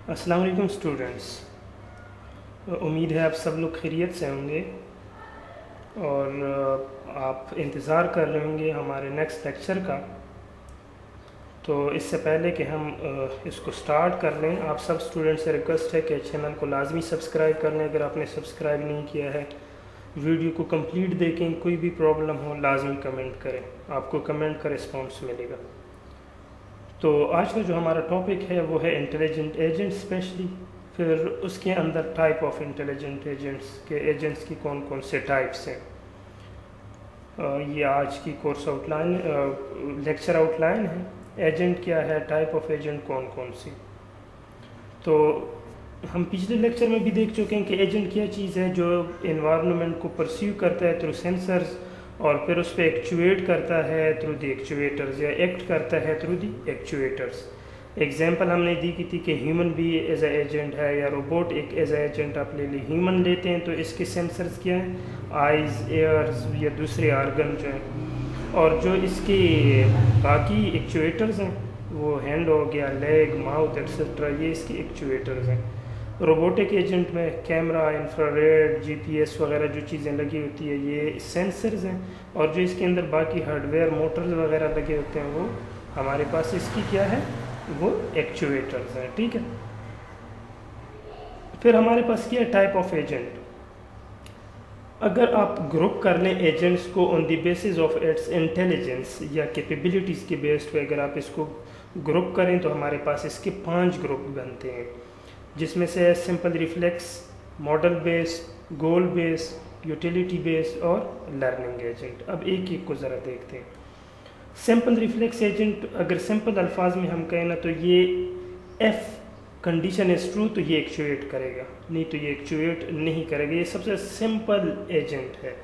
السلام علیکم اسٹوڈنٹس، امید ہے آپ سب لوگ خیریت سے ہوں گے اور آپ انتظار کر رہے ہوں گے ہمارے نیکسٹ لیکچر کا۔ تو اس سے پہلے کہ ہم اس کو سٹارٹ کر لیں، آپ سب اسٹوڈنٹ سے ریکویسٹ ہے کہ چینل کو لازمی سبسکرائب کر لیں اگر آپ نے سبسکرائب نہیں کیا ہے۔ ویڈیو کو کمپلیٹ دیکھیں، کوئی بھی پرابلم ہو لازمی کمنٹ کریں، آپ کو کمنٹ کا رسپانس ملے گا۔ تو آج کا جو ہمارا ٹاپک ہے وہ ہے انٹیلیجنٹ ایجنٹ اسپیشلی، پھر اس کے اندر ٹائپ آف انٹیلیجنٹ ایجنٹس کے ایجنٹس کی کون کون سے ٹائپس ہیں۔ یہ آج کی course out line lecture out line ہے۔ ایجنٹ کیا ہے، ٹائپ آف ایجنٹ کون کون سی۔ تو ہم پچھلے لیکچر میں بھی دیکھ چکے ہیں کہ ایجنٹ کیا چیز ہے جو انوائرمنٹ کو پرسیو کرتا ہے تھرو سینسرز، اور پھر اس پہ ایکچویٹ کرتا ہے تھرو دی ایکچویٹرز، یا ایکٹ کرتا ہے تھرو دی ایکچویٹرز۔ ایگزامپل ہم نے دی کی تھی کہ ہیومن بھی ایز اے ایجنٹ ہے، یا روبوٹ ایک ایز اے ایجنٹ آپ لے لی۔ ہیومن لیتے ہیں تو اس کے سینسرز کیا ہیں، آئیز، ایئرز یا دوسرے آرگن جو ہیں، اور جو اس کے باقی ایکچویٹرز ہیں وہ ہینڈ ہو گیا، لیگ، ماؤتھ ایٹسٹرا، یہ اس کے ایکچویٹرز ہیں۔ روبوٹک ایجنٹ میں کیمرہ، انفراریڈ، جی پی ایس وغیرہ جو چیزیں لگی ہوتی ہے یہ سینسرز ہیں، اور جو اس کے اندر باقی ہارڈ ویئر، موٹرز وغیرہ لگے ہوتے ہیں وہ ہمارے پاس اس کی کیا ہے، وہ ایکچویٹرز ہیں، ٹھیک ہے۔ پھر ہمارے پاس کیا ہے، ٹائپ آف ایجنٹ۔ اگر آپ گروپ کر لیں ایجنٹس کو on the basis of its intelligence یا کیپیبلٹیز کے بیس پہ اگر آپ اس کو گروپ کریں تو ہمارے پاس اس کے 5 گروپ بنتے ہیں، جس میں سے سمپل ریفلیکس، ماڈل بیس، گول بیس، یوٹیلیٹی بیس اور لرننگ ایجنٹ۔ اب ایک ایک کو ذرا دیکھتے ہیں۔ سمپل ریفلیکس ایجنٹ اگر سمپل الفاظ میں ہم کہیں نا تو یہ ایف کنڈیشن از ٹرو تو یہ ایکچویٹ کرے گا، نہیں تو یہ ایکچویٹ نہیں کرے گا۔ یہ سب سے سمپل ایجنٹ ہے،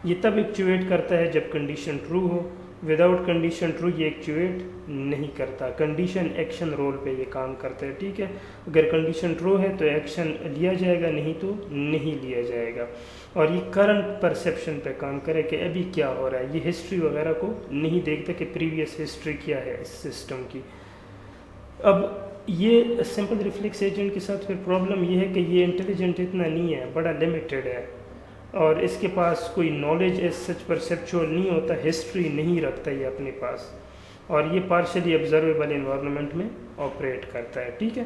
یہ تب ایکچویٹ کرتا ہے جب کنڈیشن ٹرو ہو، وداؤٹ کنڈیشن ٹرو یہ ایکچویٹ نہیں کرتا۔ کنڈیشن ایکشن رول پہ یہ کام کرتا ہے، ٹھیک ہے۔ اگر کنڈیشن ٹرو ہے تو ایکشن لیا جائے گا، نہیں تو نہیں لیا جائے گا، اور یہ کرنٹ پرسیپشن پہ کام کرے کہ ابھی کیا ہو رہا ہے۔ یہ ہسٹری وغیرہ کو نہیں دیکھتا کہ پریویس ہسٹری کیا ہے اس سسٹم کی۔ اب یہ سمپل ریفلیکس ایجنٹ کے ساتھ پھر پرابلم یہ ہے کہ یہ انٹیلیجنٹ اتنا نہیں ہے، بڑا لمیٹڈ ہے، اور اس کے پاس کوئی نالج ایز سچ پرسیپچول نہیں ہوتا، ہسٹری نہیں رکھتا یہ اپنے پاس، اور یہ پارشلی آبزرویبل انوائرمنٹ میں آپریٹ کرتا ہے، ٹھیک ہے۔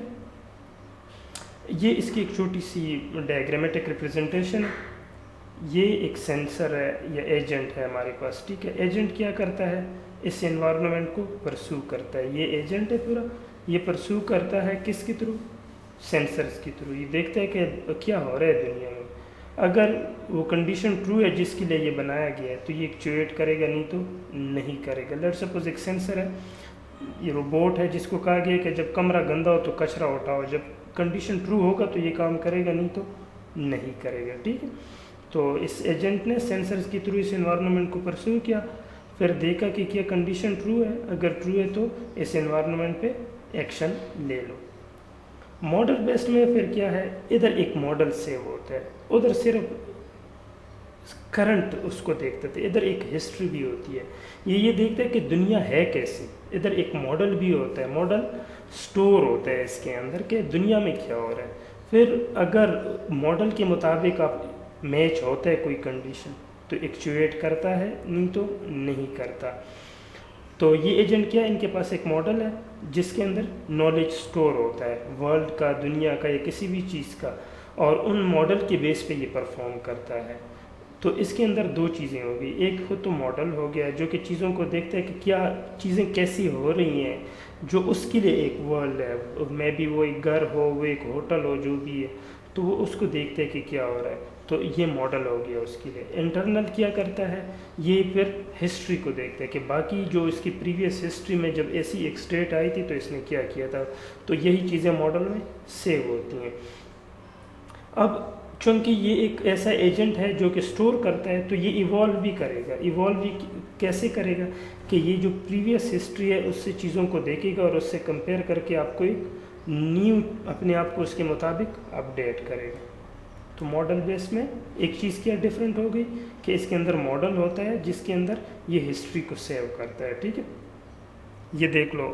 یہ اس کی ایک چھوٹی سی ڈائیگرامیٹک ریپرزنٹیشن ہے۔ یہ ایک سینسر ہے یا ایجنٹ ہے ہمارے پاس، ٹھیک ہے۔ ایجنٹ کیا کرتا ہے، اس انوائرمنٹ کو پرسو کرتا ہے۔ یہ ایجنٹ ہے پورا، یہ پرسو کرتا ہے کس کے تھرو، سینسرز کے تھرو۔ یہ دیکھتا ہے کہ کیا ہو رہا ہے دنیا میں، اگر وہ کنڈیشن ٹرو ہے جس کے لیے یہ بنایا گیا ہے تو یہ ایکچویٹ کرے گا، نہیں تو نہیں کرے گا۔ لیٹ سپوز ایک سینسر ہے، یہ روبوٹ ہے جس کو کہا گیا کہ جب کمرہ گندا ہو تو کچرا اٹھاؤ، جب کنڈیشن ٹرو ہوگا تو یہ کام کرے گا، نہیں تو نہیں کرے گا، ٹھیک ہے۔ تو اس ایجنٹ نے سینسرز کے تھرو اس انوائرمنٹ کو پرسو کیا، پھر دیکھا کہ کیا کنڈیشن ٹرو ہے، اگر ٹرو ہے تو اس انوائرمنٹ پہ ایکشن لے لو۔ ماڈل بیسڈ میں پھر کیا ہے، ادھر ایک ماڈل سیو ہوتا ہے، ادھر صرف کرنٹ اس کو دیکھتے تھے، ادھر ایک ہسٹری بھی ہوتی ہے، یہ دیکھتا ہے کہ دنیا ہے کیسی۔ ادھر ایک ماڈل بھی ہوتا ہے، ماڈل سٹور ہوتا ہے اس کے اندر کہ دنیا میں کیا ہو رہا ہے۔ پھر اگر ماڈل کے مطابق آپ میچ ہوتا ہے کوئی کنڈیشن تو ایکچویٹ کرتا ہے، نہیں تو نہیں کرتا۔ تو یہ ایجنٹ کیا ہے، ان کے پاس ایک ماڈل ہے جس کے اندر نالج سٹور ہوتا ہے، ورلڈ کا، دنیا کا، یا کسی بھی چیز کا، اور ان ماڈل کے بیس پہ یہ پرفارم کرتا ہے۔ تو اس کے اندر 2 چیزیں ہوگی، ایک خود تو ماڈل ہو گیا جو کہ چیزوں کو دیکھتا ہے کہ کیا چیزیں کیسی ہو رہی ہیں، جو اس کے لیے ایک ورلڈ ہے، میں بھی وہ ایک گھر ہو، وہ ایک ہوٹل ہو، جو بھی ہے، تو وہ اس کو دیکھتے ہیں کہ کیا ہو رہا ہے، تو یہ ماڈل ہو گیا اس کے لیے۔ انٹرنل کیا کرتا ہے، یہ پھر ہسٹری کو دیکھتا ہے کہ باقی جو اس کی پریویس ہسٹری میں جب ایسی ایک اسٹیٹ آئی تھی تو اس نے کیا کیا تھا، تو یہی چیزیں ماڈل میں سیو ہوتی ہیں۔ اب چونکہ یہ ایک ایسا ایجنٹ ہے جو کہ سٹور کرتا ہے تو یہ ایوالو بھی کرے گا۔ ایوالو بھی کیسے کرے گا کہ یہ جو پریویس ہسٹری ہے اس سے چیزوں کو دیکھے گا اور اس سے کمپیئر کر کے آپ کو ایک نیو اپنے آپ کو اس کے مطابق اپڈیٹ کرے گا۔ تو ماڈل بیس میں ایک چیز کیا ڈیفرنٹ ہو گئی کہ اس کے اندر ماڈل ہوتا ہے جس کے اندر یہ ہسٹری کو سیو کرتا ہے، ٹھیک ہے۔ یہ دیکھ لو،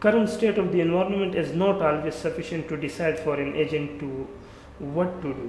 current state of the environment is not always sufficient to decide for an agent to what to do।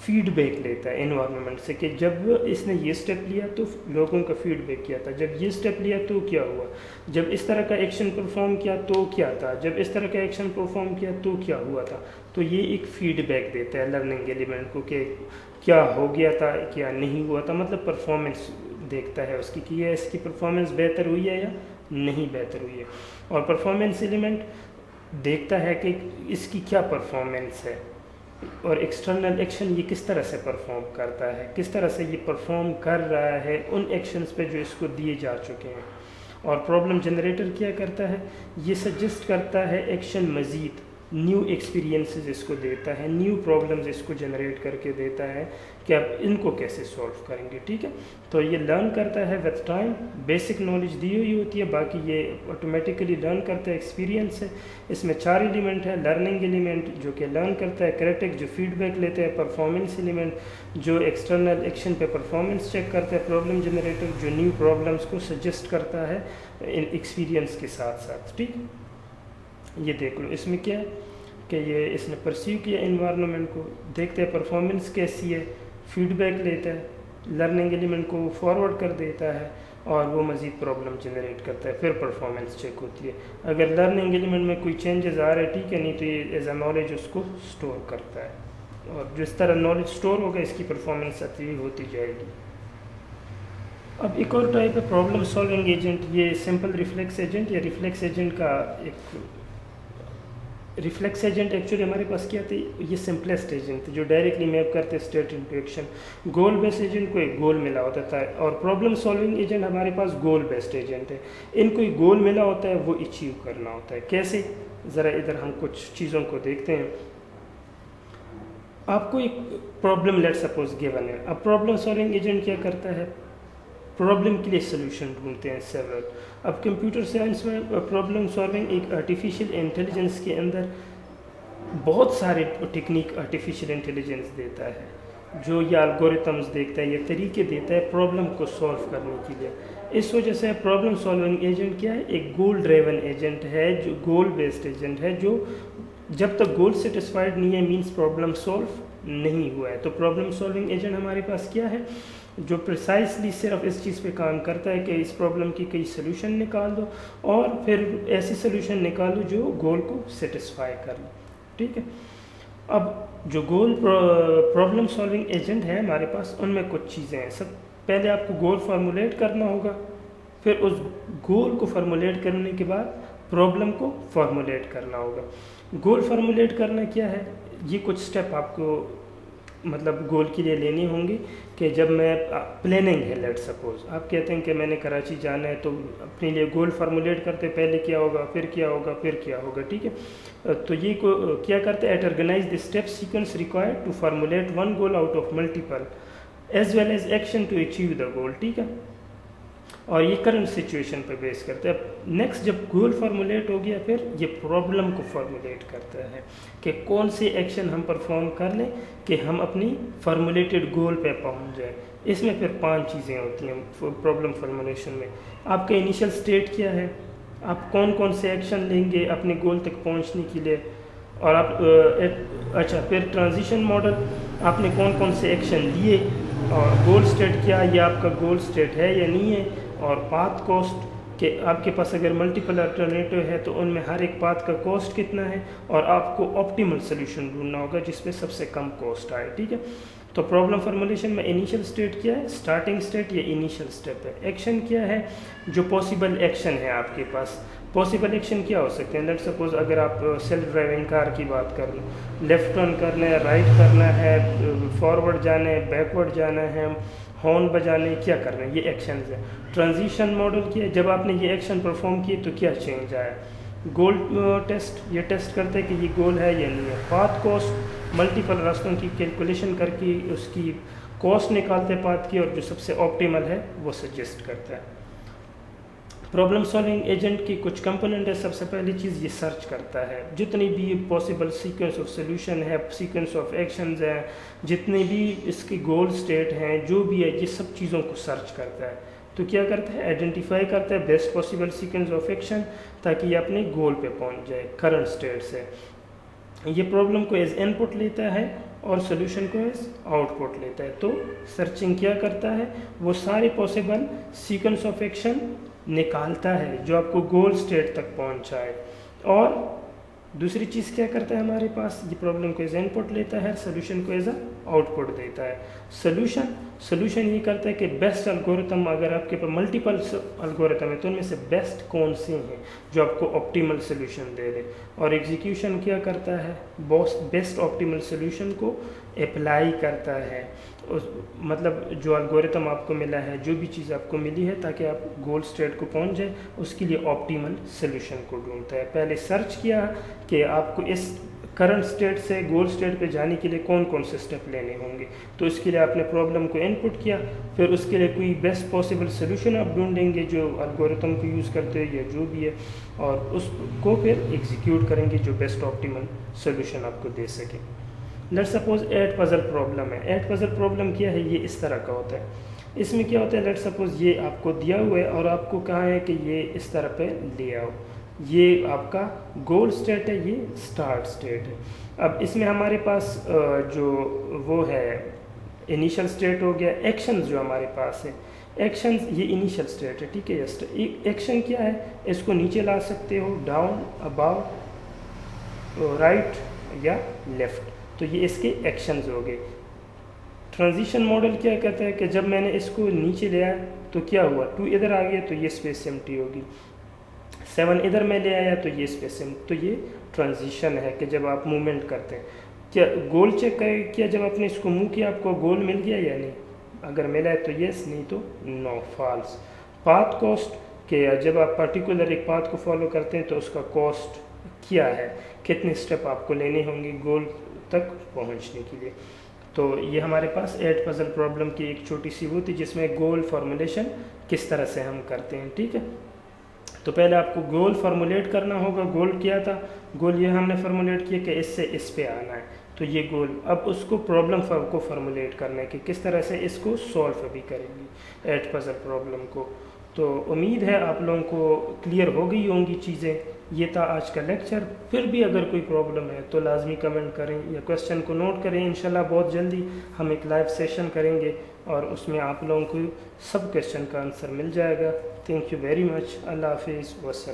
Feedback لیتا ہے انوائرمنٹ سے کہ جب اس نے یہ سٹیپ لیا تو لوگوں کا فیڈ بیک کیا تھا، جب یہ سٹیپ لیا تو کیا ہوا، جب اس طرح کا ایکشن پرفارم کیا تو کیا تھا، جب اس طرح کا ایکشن پرفارم کیا تو کیا ہوا تھا. تو یہ ایک فیڈ بیک دیتا ہے لرننگ ایلیمنٹ کو کہ کیا ہو گیا تھا کیا نہیں ہوا تھا، مطلب پرفارمنس دیکھتا ہے اس کی کہ یہ اس کی پرفارمنس بہتر ہوئی ہے یا نہیں بہتر ہوئی ہے. اور پرفارمنس ایلیمنٹ دیکھتا ہے کہ اس کی کیا پرفارمنس ہے اور ایکسٹرنل ایکشن یہ کس طرح سے پرفارم کرتا ہے، کس طرح سے یہ پرفارم کر رہا ہے ان ایکشنز پہ جو اس کو دیے جا چکے ہیں. اور پرابلم جنریٹر کیا کرتا ہے، یہ سجیسٹ کرتا ہے ایکشن مزید، نیو ایکسپیرینسز اس کو دیتا ہے، نیو پرابلمز اس کو جنریٹ کر کے دیتا ہے کہ آپ ان کو کیسے سولو کریں گے. ٹھیک ہے، تو یہ لرن کرتا ہے وتھ ٹائم، بیسک نالج دی ہوئی ہوتی ہے، باقی یہ آٹومیٹیکلی لرن کرتا ہے، ایکسپیرینس ہے. اس میں 4 ایلیمنٹ ہے، لرننگ ایلیمنٹ جو کہ لرن کرتا ہے، کریٹک جو فیڈ بیک لیتے ہیں، پرفارمنس ایلیمنٹ جو ایکسٹرنل ایکشن پہ پرفارمنس چیک کرتا ہے، پرابلم جنریٹر جو نیو پرابلمس کو سجیسٹ کرتا ہے ایکسپیرینس کے ساتھ ساتھ. ٹھیک، یہ دیکھ لو اس میں کیا ہے کہ یہ اس نے پرسیو کیا انوائرمنٹ کو، دیکھتے ہیں پرفارمنس کیسی ہے، فیڈ بیک لیتا ہے، لرننگ ایلیمنٹ کو فارورڈ کر دیتا ہے اور وہ مزید پرابلم جنریٹ کرتا ہے، پھر پرفارمنس چیک ہوتی ہے. اگر لرننگ ایلیمنٹ میں کوئی چینجز آ رہے ہیں ٹھیک ہے، نہیں تو یہ ایز اے نالج اس کو سٹور کرتا ہے، اور جس طرح نالج سٹور ہوگا اس کی پرفارمنس اچھی ہوتی جائے گی. اب ایک اور ٹائپ ہے پرابلم سالونگ ایجنٹ. یہ سمپل ریفلیکس ایجنٹ یا ریفلیکس ایجنٹ کا ایک ریفلیکس ایجنٹ ایکچولی ہمارے پاس کیا تھے، یہ سمپلیسٹ ایجنٹ تھے جو ڈائریکٹلی میپ کرتے اسٹیٹ انٹو ایکشن. گول بیسڈ ایجنٹ کو ایک گول ملا ہوتا تھا، اور پرابلم سالونگ ایجنٹ ہمارے پاس گول بیسڈ ایجنٹ ہے. ان کو ایک گول ملا ہوتا ہے، وہ اچیو کرنا ہوتا ہے. کیسے، ذرا ادھر ہم کچھ چیزوں کو دیکھتے ہیں. آپ کو ایک پرابلم لیٹ سپوز گیون ہے. اب پرابلم سالونگ ایجنٹ کیا کرتا ہے، پرابلم کے لیے سلوشن ڈھونڈتے ہیں سیورل. اب کمپیوٹر سائنس میں پرابلم سالونگ ایک آرٹیفیشیل انٹیلیجنس کے اندر بہت سارے ٹیکنیک آرٹیفیشیل انٹیلیجنس دیتا ہے، جو یہ الگوریتمز دیکھتا ہے، یہ طریقے دیتا ہے پرابلم کو سولو کرنے کے لیے. اس وجہ سے پرابلم سالونگ ایجنٹ کیا ہے، ایک گول ڈریون ایجنٹ ہے، جو گول بیسڈ ایجنٹ ہے، جو جب تک گول سیٹسفائڈ نہیں ہے مینس پرابلم سولو نہیں ہوا ہے. تو پرابلم سالونگ ایجنٹ ہمارے پاس کیا ہے، جو پریسائسلی صرف اس چیز پہ کام کرتا ہے کہ اس پرابلم کی کئی سلوشن نکال دو اور پھر ایسی سلوشن نکالو جو گول کو سیٹسفائی کر لو. ٹھیک ہے، اب جو گول پرابلم سالونگ ایجنٹ ہے ہمارے پاس، ان میں کچھ چیزیں ہیں. سب پہلے آپ کو گول فارمولیٹ کرنا ہوگا، پھر اس گول کو فارمولیٹ کرنے کے بعد پرابلم کو فارمولیٹ کرنا ہوگا. گول فارمولیٹ کرنا کیا ہے، یہ کچھ سٹیپ آپ کو مطلب گول کے لیے لینی ہوں گی. کہ جب میں پلاننگ ہے، لیٹ سپوز آپ کہتے ہیں کہ میں نے کراچی جانا ہے، تو اپنے لیے گول فارمولیٹ کرتے پہلے کیا ہوگا، پھر کیا ہوگا، پھر کیا ہوگا. ٹھیک ہے، تو یہ کیا کرتے ہیں، it organize the step sequence required to formulate one goal out of multiple as well as action to achieve the goal. ٹھیک ہے، اور یہ کرنٹ سچویشن پہ بیس کرتے ہیں. اب نیکسٹ جب گول فارمولیٹ ہو گیا، پھر یہ پرابلم کو فارمولیٹ کرتا ہے کہ کون سے ایکشن ہم پرفارم کر لیں کہ ہم اپنی فارمولیٹڈ گول پہ پہنچ جائیں. اس میں پھر 5 چیزیں ہوتی ہیں پرابلم فارمولیشن میں. آپ کا انیشیل سٹیٹ کیا ہے، آپ کون کون سے ایکشن لیں گے اپنے گول تک پہنچنے کے لیے، اور آپ اچھا پھر ٹرانزیشن ماڈل، آپ نے کون کون سے ایکشن لیے، اور گول سٹیٹ کیا، یہ آپ کا گول سٹیٹ ہے یا نہیں ہے، اور پاتھ کوسٹ کہ آپ کے پاس اگر ملٹیپل الٹرنیٹو ہے تو ان میں ہر ایک پاتھ کا کوسٹ کتنا ہے، اور آپ کو آپٹیمل سلوشن ڈھونڈنا ہوگا جس میں سب سے کم کوسٹ آئے. ٹھیک ہے، تو پرابلم فارمولیشن میں انیشیل سٹیٹ کیا ہے، سٹارٹنگ سٹیٹ یا انیشیل سٹیپ ہے. ایکشن کیا ہے، جو پاسبل ایکشن ہے آپ کے پاس. پاسبل ایکشن کیا ہو سکتے ہیں، لیٹ سپوز اگر آپ سیلف ڈرائیونگ کار کی بات کر لیں، لیفٹ ٹرن کرنا ہے، رائٹ کرنا ہے، فارورڈ جانا ہے، بیکورڈ جانا ہے، ہارن بجانے، کیا کرنا ہے، یہ ایکشنز ہیں. ٹرانزیشن ماڈل کیا ہے، جب آپ نے یہ ایکشن پرفارم کیے تو کیا چینج آیا. گول ٹیسٹ، یہ ٹیسٹ کرتے ہیں کہ یہ گول ہے یا نہیں ہے. پاتھ کوسٹ، ملٹیپل راستوں کی کیلکولیشن کر کے اس کی کوسٹ نکالتے ہیں پاتھ کی، اور جو سب سے آپٹیمل ہے وہ سجیسٹ کرتا ہے. پرابلم سالونگ ایجنٹ کی کچھ کمپوننٹ ہے. سب سے پہلی چیز یہ سرچ کرتا ہے، جتنی بھی پاسبل سیکوینس آف سلوشن ہے، سیکوینس آف ایکشنز ہیں، جتنے بھی اس کی گول سٹیٹ ہیں، جو بھی ہے، یہ سب چیزوں کو سرچ کرتا ہے. تو کیا کرتا ہے، آئیڈینٹیفائی کرتا ہے best possible sequence of action, تاکہ یہ اپنے گول پہ پہنچ جائے کرنٹ سٹیٹ سے. یہ پرابلم کو ایز ان پٹ لیتا ہے اور سولوشن کو ایز آؤٹ پٹ لیتا ہے. تو سرچنگ کیا کرتا ہے, وہ سارے پاسبل سیکوینس آف ایکشن نکالتا ہے جو آپ کو گول اسٹیٹ تک پہنچائے. اور دوسری چیز کیا کرتا ہے ہمارے پاس, یہ پرابلم کو ایز ان پٹ لیتا ہے, سولوشن کو ایز اے آؤٹ پٹ دیتا ہے. سولوشن یہ کرتا ہے کہ بیسٹ الگورتھم, اگر آپ کے پاس ملٹیپل الگورتھم ہے تو ان میں سے بیسٹ کون سے ہیں جو آپ کو آپٹیمل سولوشن دے دے. اور ایگزیکیوشن کیا کرتا ہے, بیسٹ آپٹیمل سولوشن کو اپلائی کرتا ہے, مطلب جو الگورتھم آپ کو ملا ہے, جو بھی چیز آپ کو ملی ہے تاکہ آپ گول اسٹیٹ کو پہنچ جائیں, اس کے لیے آپٹیمل سولوشن کو ڈھونڈتا ہے. پہلے سرچ کیا کہ آپ کو اس کرنٹ اسٹیٹ سے گول اسٹیٹ پہ جانے کے لیے کون کون سے اسٹیپ لینے ہوں گے, تو اس کے لیے آپ نے پرابلم کو ان پٹ کیا, پھر اس کے لیے کوئی بیسٹ پاسبل سولوشن آپ ڈھونڈیں گے جو الگورتھم کو یوز کرتے ہیں یا جو بھی ہے, اور اس کو پھر ایگزیکیوٹ کریں گے جو بیسٹ آپٹیمل سولوشن آپ کو دے سکے. Let suppose eight puzzle problem ہے. ایٹ پزل پرابلم کیا ہے, یہ اس طرح کا ہوتا ہے. اس میں کیا ہوتا ہے, لیٹ سپوز یہ آپ کو دیا ہوا ہے اور آپ کو کہا ہے کہ یہ اس طرح پہ لے آؤ, یہ آپ کا گول اسٹیٹ ہے, یہ اسٹارٹ اسٹیٹ ہے. اب اس میں ہمارے پاس جو وہ ہے انیشل اسٹیٹ ہو گیا, ایکشنز جو ہمارے پاس ہے, ایکشنز یہ انیشل اسٹیٹ ہے, ٹھیک ہے. ایکشن کیا ہے, اس کو نیچے لا سکتے ہو, ڈاؤن, اباؤٹ, رائٹ یا لیفٹ, تو یہ اس کے ایکشنز ہو گئے. ٹرانزیشن ماڈل کیا کہتا ہے کہ جب میں نے اس کو نیچے لے آیا تو کیا ہوا, 2 ادھر آ گیا تو یہ اسپیس ایمٹی ہوگی, 7 ادھر میں لے آیا تو یہ اسپیس ایمٹی. تو یہ ٹرانزیشن ہے کہ جب آپ موومنٹ کرتے ہیں. کیا گول چیک کرے کیا, جب آپ نے اس کو موو کیا آپ کو گول مل گیا یا نہیں, اگر ملا ہے تو یس, نہیں تو نو, فالس. پاتھ کوسٹ, کہ جب آپ پرٹیکولر ایک پاتھ کو فالو کرتے ہیں تو اس کا کوسٹ کیا ہے, کتنے اسٹیپ آپ کو لینے ہوں گے گول تک پہنچنے کے لیے. تو یہ ہمارے پاس 8 پزل پرابلم کی ایک چھوٹی سی وہ تھی جس میں گول فارمولیشن کس طرح سے ہم کرتے ہیں, ٹھیک ہے. تو پہلے آپ کو گول فارمولیٹ کرنا ہوگا. گول کیا تھا, گول یہ ہم نے فارمولیٹ کیا کہ اس سے اس پہ آنا ہے, تو یہ گول. اب اس کو پرابلم کو فارمولیٹ کرنا ہے کہ کس طرح سے اس کو سولو بھی کریں گی 8 پزل پرابلم کو. تو امید ہے آپ لوگوں کو کلیئر ہو گئی ہوں گی چیزیں. یہ تھا آج کا لیکچر. پھر بھی اگر کوئی پرابلم ہے تو لازمی کمنٹ کریں یا کویسچن کو نوٹ کریں. انشاءاللہ بہت جلدی ہم ایک لائیو سیشن کریں گے اور اس میں آپ لوگوں کو سب کویسچن کا آنسر مل جائے گا. Thank you very much. اللہ حافظ. والسلام.